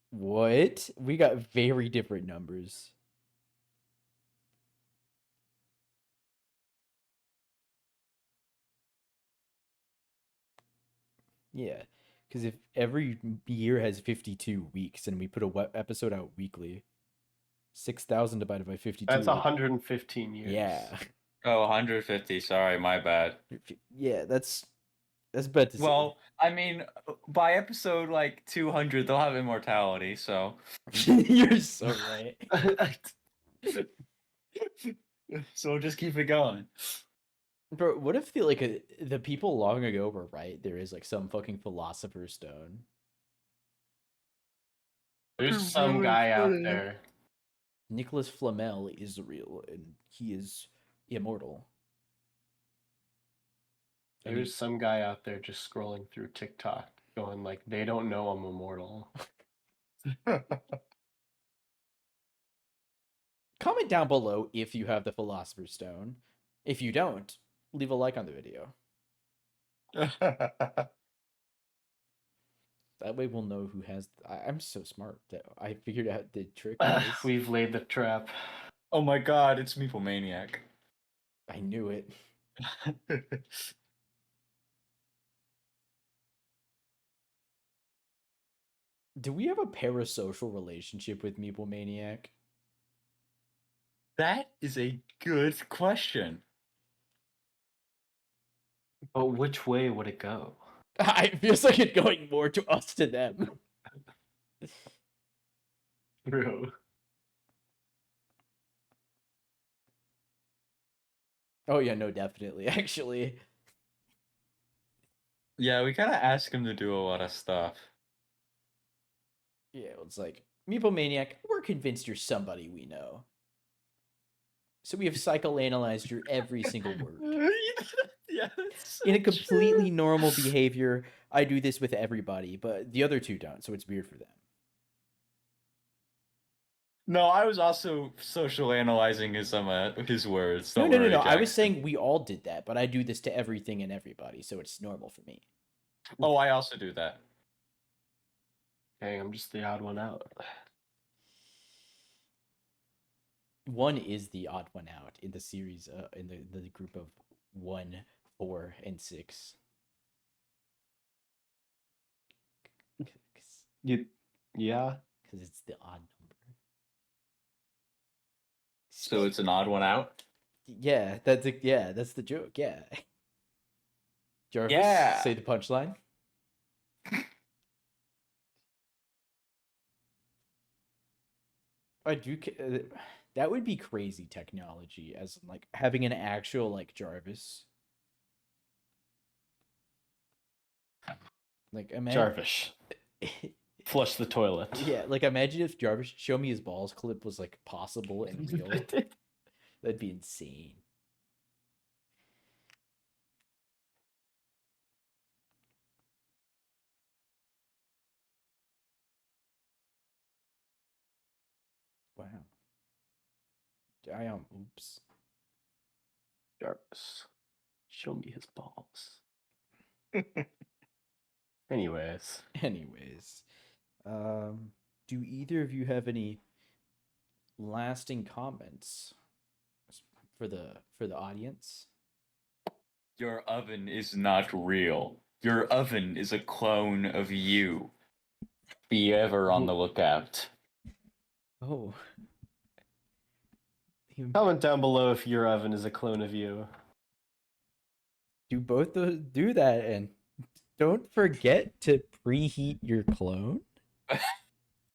What? We got very different numbers. Yeah, because if every year has 52 weeks and we put a episode out weekly, 6,000 divided by 52. That's 115 years. Yeah. Oh, 150. Sorry, my bad. Yeah, that's bad to say. Well, I mean, by episode like 200, they'll have immortality. So You're so right. so we'll just keep it going. Bro, what if the people long ago were right? There is like some fucking philosopher's stone. There's some guy out there. Nicholas Flamel is real, and he is immortal. There's some guy out there just scrolling through TikTok going like, they don't know I'm immortal. Comment down below if you have the Philosopher's Stone. If you don't, leave a like on the video. That way we'll know who has... I'm so smart that I figured out the trick. We've laid the trap. Oh my god, it's Meeple Maniac. I knew it. Do we have a parasocial relationship with Meeple Maniac? That is a good question. But which way would it go? It feels like it's going more to us to them. True. Oh yeah, no, definitely. Actually. Yeah, we kind of ask him to do a lot of stuff. Yeah, it's like, Meeple Maniac, we're convinced you're somebody we know. So we have psychoanalyzed your every single word. Yeah, that's so In a completely true. normal behavior, I do this with everybody, but the other two don't, so it's weird for them. No, I was also social analyzing his words. No, Don't no, no, worry, no. I was Jackson. saying we all did that, but I do this to everything and everybody, so it's normal for me. Oh, I also do that. Dang, I'm just the odd one out. One is the odd one out in the series, in the group of 1, 4, and 6. Yeah. Because it's the odd number. So it's an odd one out? Yeah, that's the joke. Yeah. Jarvis, Yeah. say the punchline. I do. That would be crazy technology, as in, like, having an actual like Jarvis. Like, imagine Jarvis. Flush the toilet. Yeah, like, imagine if Jarvis Show Me His Balls clip was like possible and real. That'd be insane. Wow. Oops. Jarvis. Show me his balls. Anyways. Do either of you have any lasting comments for the audience? Your oven is not real. Your oven is a clone of you. Be ever on the lookout. Oh. Comment down below if your oven is a clone of you. Do both those do that, and don't forget to preheat your clone?